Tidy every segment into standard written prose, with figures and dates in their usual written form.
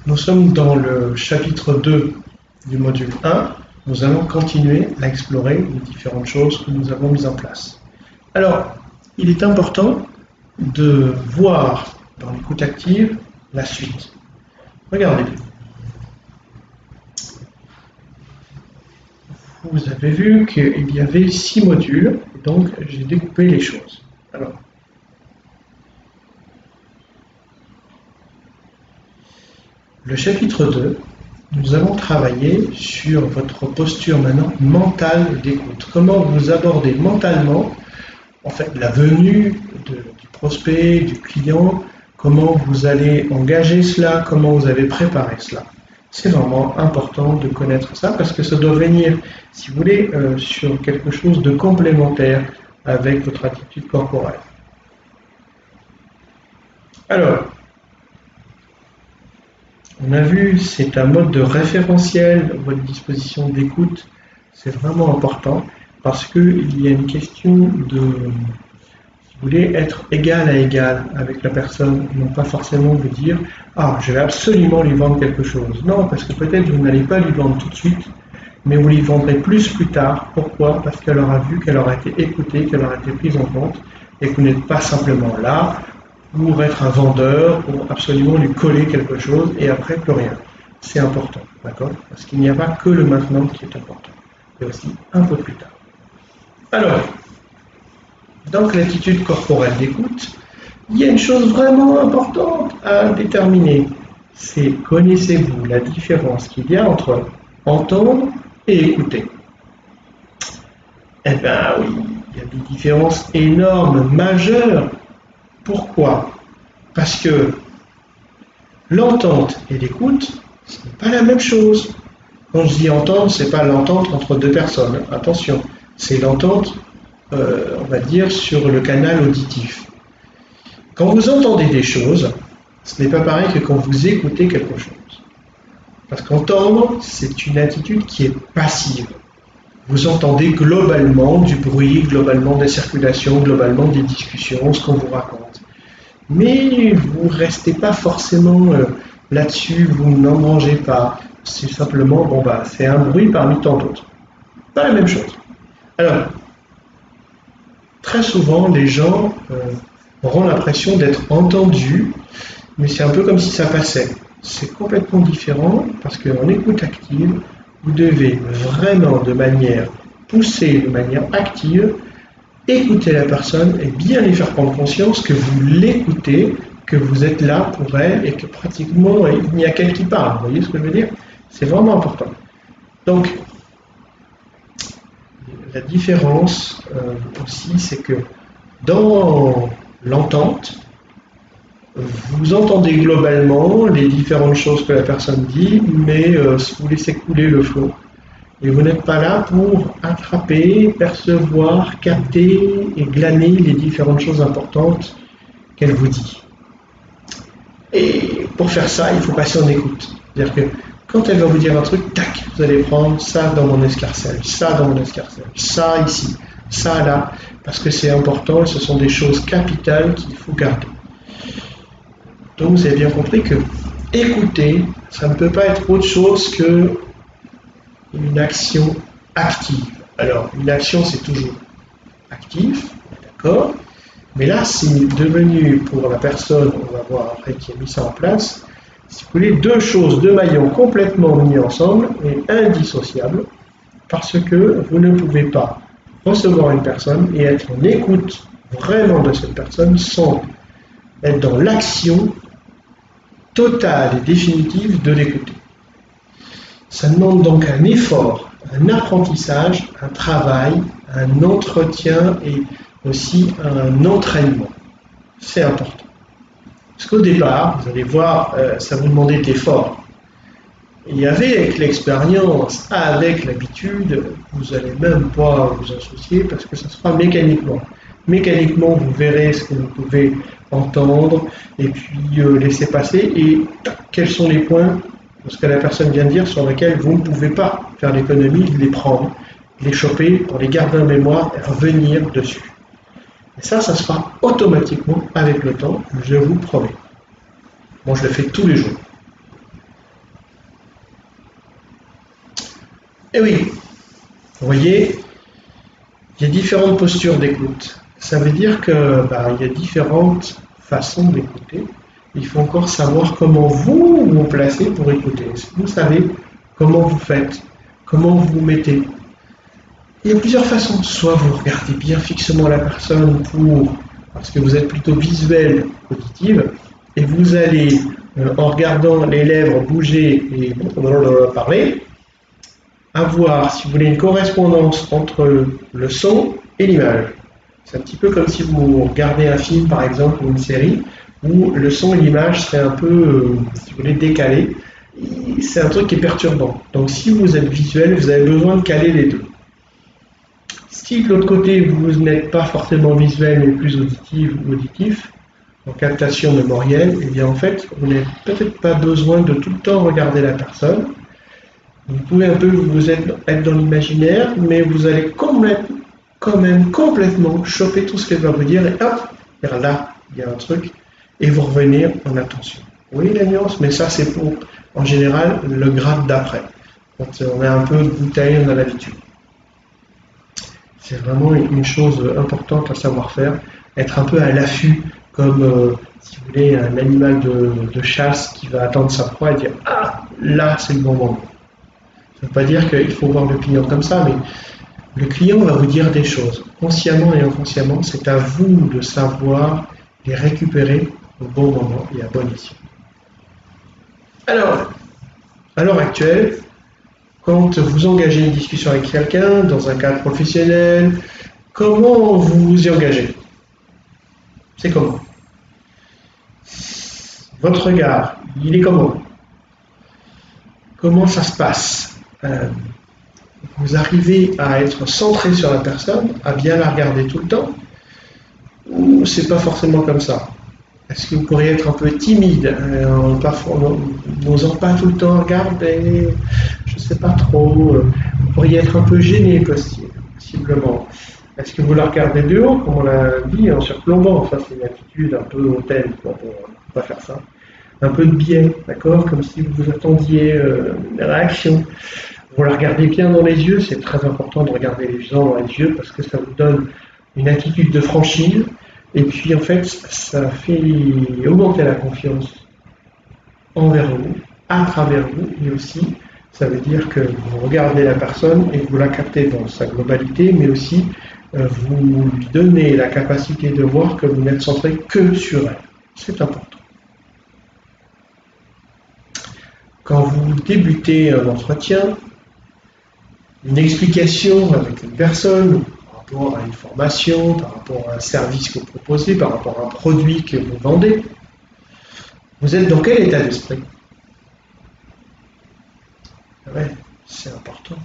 Nous sommes dans le chapitre 2 du module 1. Nous allons continuer à explorer les différentes choses que nous avons mises en place. Alors, il est important de voir dans l'écoute active la suite. Regardez. Vous avez vu qu'il y avait 6 modules, donc j'ai découpé les choses. Alors, le chapitre 2, nous allons travailler sur votre posture maintenant mentale d'écoute. Comment vous abordez mentalement en fait la venue du prospect, du client, comment vous allez engager cela, comment vous avez préparé cela. C'est vraiment important de connaître ça parce que ça doit venir, si vous voulez, sur quelque chose de complémentaire avec votre attitude corporelle. Alors, on a vu, c'est un mode de référentiel, votre disposition d'écoute, c'est vraiment important parce qu'il y a une question de, si vous voulez, être égal à égal avec la personne, non pas forcément vous dire « Ah, je vais absolument lui vendre quelque chose ». Non, parce que peut-être vous n'allez pas lui vendre tout de suite, mais vous lui vendrez plus tard. Pourquoi? Parce qu'elle aura vu, qu'elle aura été écoutée, qu'elle aura été prise en compte et que vous n'êtes pas simplement là pour être un vendeur, pour absolument lui coller quelque chose et après plus rien. C'est important, d'accord? Parce qu'il n'y a pas que le maintenant qui est important, mais aussi un peu plus tard. Alors, dans l'attitude corporelle d'écoute, il y a une chose vraiment importante à déterminer. C'est connaissez-vous la différence qu'il y a entre entendre et écouter? Eh bien oui, il y a des différences énormes, majeures. Pourquoi? Parce que l'entente et l'écoute, ce n'est pas la même chose. Quand je dis entendre, ce n'est pas l'entente entre deux personnes. Attention, c'est l'entente, on va dire, sur le canal auditif. Quand vous entendez des choses, ce n'est pas pareil que quand vous écoutez quelque chose. Parce qu'entendre, c'est une attitude qui est passive. Vous entendez globalement du bruit, globalement des circulations, globalement des discussions, ce qu'on vous raconte. Mais vous ne restez pas forcément là-dessus, vous n'engrangez pas. C'est simplement, bon bah, c'est un bruit parmi tant d'autres. Pas la même chose. Alors, très souvent, les gens auront l'impression d'être entendus, mais c'est un peu comme si ça passait. C'est complètement différent parce qu'en écoute active, vous devez vraiment de manière poussée, de manière active, écouter la personne et bien lui faire prendre conscience que vous l'écoutez, que vous êtes là pour elle et que pratiquement il n'y a qu'elle qui parle. Vous voyez ce que je veux dire? C'est vraiment important. Donc, la différence aussi, c'est que dans l'entente, vous entendez globalement les différentes choses que la personne dit, mais vous laissez couler le flot. Et vous n'êtes pas là pour attraper, percevoir, capter et glaner les différentes choses importantes qu'elle vous dit. Et pour faire ça, il faut passer en écoute. C'est-à-dire que quand elle va vous dire un truc, tac, vous allez prendre ça dans mon escarcelle, ça dans mon escarcelle, ça ici, ça là, parce que c'est important et ce sont des choses capitales qu'il faut garder. Donc vous avez bien compris que écouter, ça ne peut pas être autre chose que une action active. Alors, une action, c'est toujours actif, d'accord, mais là, c'est devenu, pour la personne, on va voir après qui a mis ça en place, si vous voulez, deux choses, deux maillons complètement mis ensemble et indissociables, parce que vous ne pouvez pas recevoir une personne et être en écoute vraiment de cette personne sans être dans l'action totale et définitive de l'écouter. Ça demande donc un effort, un apprentissage, un travail, un entretien et aussi un entraînement. C'est important. Parce qu'au départ, vous allez voir, ça vous demandait d'effort. Et avec l'expérience, avec l'habitude, vous n'allez même pas vous en soucier parce que ça se fera mécaniquement. Mécaniquement, vous verrez ce que vous pouvez entendre et puis laisser passer et quels sont les points, ce que la personne vient de dire, sur lesquels vous ne pouvez pas faire l'économie de les prendre, de les choper pour les garder en mémoire et revenir dessus. Et ça se fera automatiquement avec le temps, je vous promets. Moi, je le fais tous les jours. Et oui, vous voyez, il y a différentes postures d'écoute. Ça veut dire que il y a différentes façons d'écouter. Il faut encore savoir comment vous vous placez pour écouter. Est-ce que vous savez comment vous faites, comment vous vous mettez? Il y a plusieurs façons. Soit vous regardez bien fixement la personne parce que vous êtes plutôt visuel, auditive, et vous allez, en regardant les lèvres bouger et parler, avoir, si vous voulez, une correspondance entre le son et l'image. C'est un petit peu comme si vous regardez un film, par exemple, ou une série, où le son et l'image seraient un peu, si vous voulez, décalés. C'est un truc qui est perturbant. Donc si vous êtes visuel, vous avez besoin de caler les deux. Si de l'autre côté, vous n'êtes pas forcément visuel, mais plus auditif, en captation mémorielle, eh bien en fait, vous n'avez peut-être pas besoin de tout le temps regarder la personne. Vous pouvez un peu vous être dans l'imaginaire, mais vous allez quand même complètement choper tout ce qu'elle va vous dire et hop, là, il y a un truc, et vous revenez en attention. Oui, la nuance, mais ça c'est pour, en général, le grade d'après. Quand on a un peu de bouteille, on a l'habitude. C'est vraiment une chose importante à savoir faire, être un peu à l'affût, comme si vous voulez un animal de chasse qui va attendre sa proie et dire « Ah, là c'est le bon moment ». Ça ne veut pas dire qu'il faut voir le client comme ça, mais le client va vous dire des choses, consciemment et inconsciemment, c'est à vous de savoir les récupérer au bon moment et à bon escient. Alors, à l'heure actuelle, quand vous engagez une discussion avec quelqu'un, dans un cadre professionnel, comment vous vous y engagez? C'est comment? Votre regard, il est comment? Comment ça se passe? Vous arrivez à être centré sur la personne, à bien la regarder tout le temps, ou c'est pas forcément comme ça? Est-ce que vous pourriez être un peu timide, n'osant pas tout le temps regarder, je ne sais pas trop, vous pourriez être un peu gêné possiblement. Est-ce que vous la regardez de haut, comme on l'a dit, en surplombant? Enfin, c'est une attitude un peu hautaine, on ne peut pas faire ça. Un peu de biais, d'accord? Comme si vous attendiez une réaction. Vous la regardez bien dans les yeux, c'est très important de regarder les gens dans les yeux parce que ça vous donne une attitude de franchise. Et puis en fait, ça fait augmenter la confiance envers vous, à travers vous, et aussi, ça veut dire que vous regardez la personne et vous la captez dans sa globalité, mais aussi vous lui donnez la capacité de voir que vous n'êtes centré que sur elle. C'est important. Quand vous débutez un entretien, une explication avec une personne, par rapport à une formation, par rapport à un service que vous proposez, par rapport à un produit que vous vendez, vous êtes dans quel état d'esprit? Ouais, c'est important.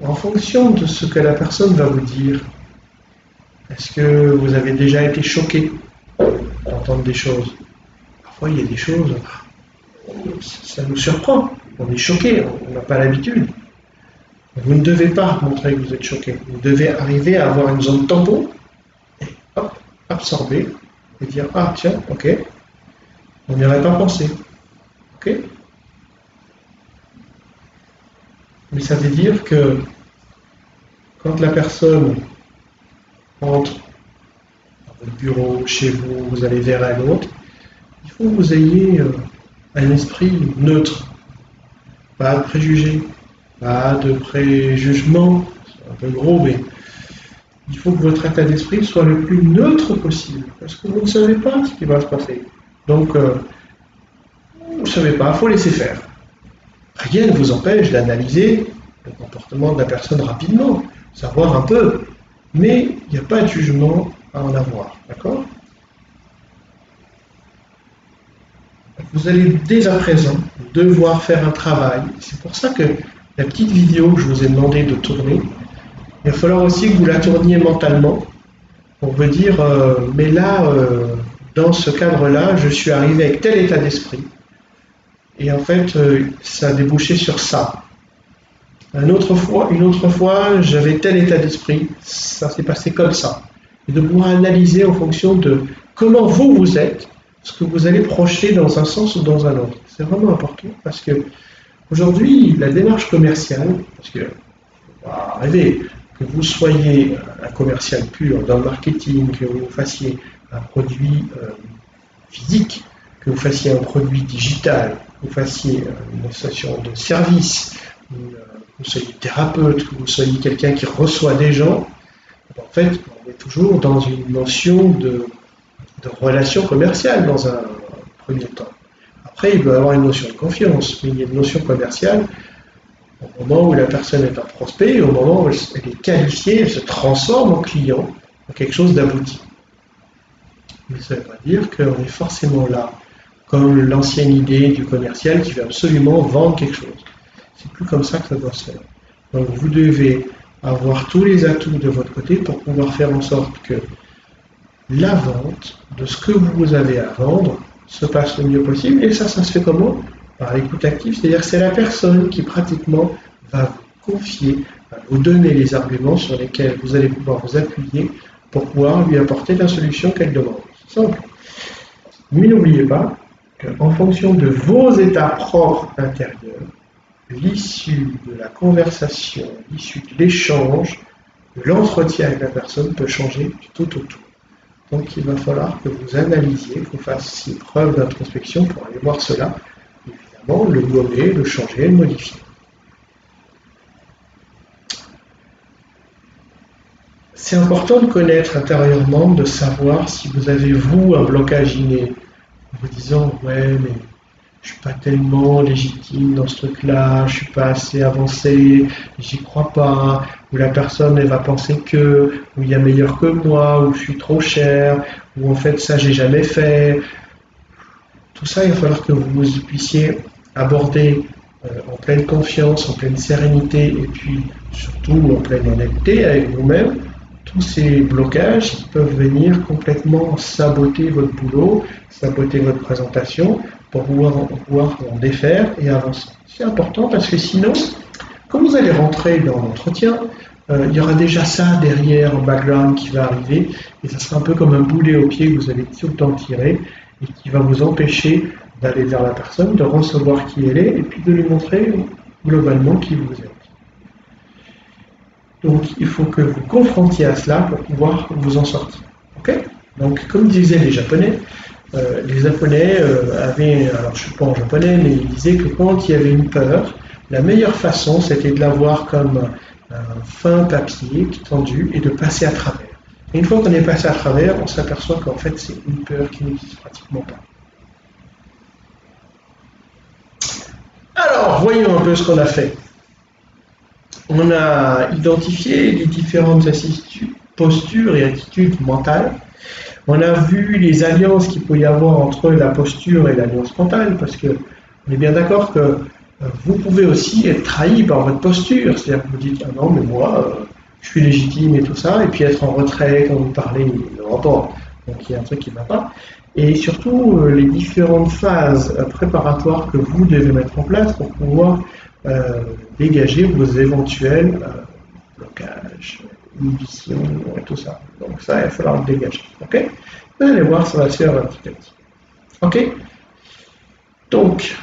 En fonction de ce que la personne va vous dire, est-ce que vous avez déjà été choqué d'entendre des choses? Parfois, il y a des choses, ça nous surprend, on est choqué, on n'a pas l'habitude. Vous ne devez pas montrer que vous êtes choqué. Vous devez arriver à avoir une zone tampon et hop, absorber et dire ah tiens, ok, on n'y aurait pas pensé. Ok. Mais ça veut dire que quand la personne entre dans votre bureau, chez vous, vous allez vers un autre, il faut que vous ayez un esprit neutre, pas de préjugés. Pas de préjugement, c'est un peu gros, mais il faut que votre état d'esprit soit le plus neutre possible, parce que vous ne savez pas ce qui va se passer. Donc, vous ne savez pas, il faut laisser faire. Rien ne vous empêche d'analyser le comportement de la personne rapidement, savoir un peu, mais il n'y a pas de jugement à en avoir, d'accord? Vous allez dès à présent devoir faire un travail, c'est pour ça que la petite vidéo que je vous ai demandé de tourner, il va falloir aussi que vous la tourniez mentalement pour vous dire mais là, dans ce cadre-là, je suis arrivé avec tel état d'esprit. Et en fait, ça a débouché sur ça. Une autre fois, j'avais tel état d'esprit, ça s'est passé comme ça. Et de pouvoir analyser en fonction de comment vous êtes, ce que vous allez projeter dans un sens ou dans un autre. C'est vraiment important parce que Aujourd'hui, la démarche commerciale, parce que on va rêver que vous soyez un commercial pur dans le marketing, que vous fassiez un produit physique, que vous fassiez un produit digital, que vous fassiez une station de service, que vous soyez thérapeute, que vous soyez quelqu'un qui reçoit des gens, en fait, on est toujours dans une notion de relation commerciale dans un premier temps. Après, il peut y avoir une notion de confiance, mais il y a une notion commerciale au moment où la personne est un prospect, et au moment où elle est qualifiée, elle se transforme en client, en quelque chose d'abouti. Mais ça ne veut pas dire qu'on est forcément là, comme l'ancienne idée du commercial qui veut absolument vendre quelque chose. C'est plus comme ça que ça doit se faire. Donc vous devez avoir tous les atouts de votre côté pour pouvoir faire en sorte que la vente de ce que vous avez à vendre se passe le mieux possible. Et ça se fait comment? Par l'écoute active, c'est-à-dire que c'est la personne qui pratiquement va vous confier, va vous donner les arguments sur lesquels vous allez pouvoir vous appuyer pour pouvoir lui apporter la solution qu'elle demande. C'est simple. Mais n'oubliez pas qu'en fonction de vos états propres intérieurs, l'issue de la conversation, l'issue de l'échange, de l'entretien avec la personne peut changer du tout au tout. Donc il va falloir que vous analysiez, que vous fassiez preuve d'introspection pour aller voir cela, évidemment, le gommer, le changer, le modifier. C'est important de connaître intérieurement, de savoir si vous avez, vous, un blocage inné, en vous disant « ouais, mais je suis pas tellement légitime dans ce truc-là, je suis pas assez avancé, j'y crois pas, ou la personne elle va penser que, ou il y a meilleur que moi, ou je suis trop cher, ou en fait ça j'ai jamais fait. » Tout ça, il va falloir que vous puissiez aborder en pleine confiance, en pleine sérénité, et puis surtout en pleine honnêteté avec vous-même, tous ces blocages qui peuvent venir complètement saboter votre boulot, saboter votre présentation, pour pouvoir en défaire et avancer. C'est important parce que sinon, quand vous allez rentrer dans l'entretien, il y aura déjà ça derrière en background qui va arriver et ça sera un peu comme un boulet au pied que vous allez tout le temps tirer et qui va vous empêcher d'aller vers la personne, de recevoir qui elle est et puis de lui montrer globalement qui vous êtes. Donc il faut que vous confrontiez à cela pour pouvoir vous en sortir. Okay? Donc comme disaient les Japonais avaient, alors je ne suis pas en japonais, mais ils disaient que quand il y avait une peur, la meilleure façon c'était de la voir comme un fin papier tendu et de passer à travers. Et une fois qu'on est passé à travers, on s'aperçoit qu'en fait c'est une peur qui n'existe pratiquement pas. Alors, voyons un peu ce qu'on a fait. On a identifié les différentes postures et attitudes mentales. On a vu les alliances qu'il peut y avoir entre la posture et l'alliance mentale, parce que on est bien d'accord que vous pouvez aussi être trahi par votre posture, c'est-à-dire que vous dites « ah non, mais moi, je suis légitime et tout ça », et puis être en retrait quand vous parlez, non, donc il y a un truc qui ne va pas. Et surtout, les différentes phases préparatoires que vous devez mettre en place pour pouvoir dégager vos éventuels blocages, inhibitions et tout ça. Donc ça, il va falloir le dégager. Ok? Vous allez voir, ça va se faire petit à petit. Ok? Donc,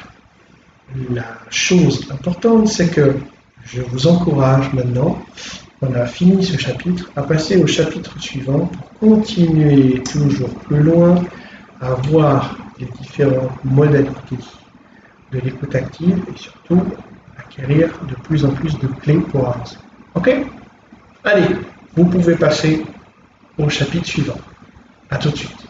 la chose importante, c'est que je vous encourage maintenant, on a fini ce chapitre, à passer au chapitre suivant pour continuer toujours plus loin à voir les différentes modalités de l'écoute active et surtout acquérir de plus en plus de clés pour avancer. Ok? Allez, vous pouvez passer au chapitre suivant. À tout de suite.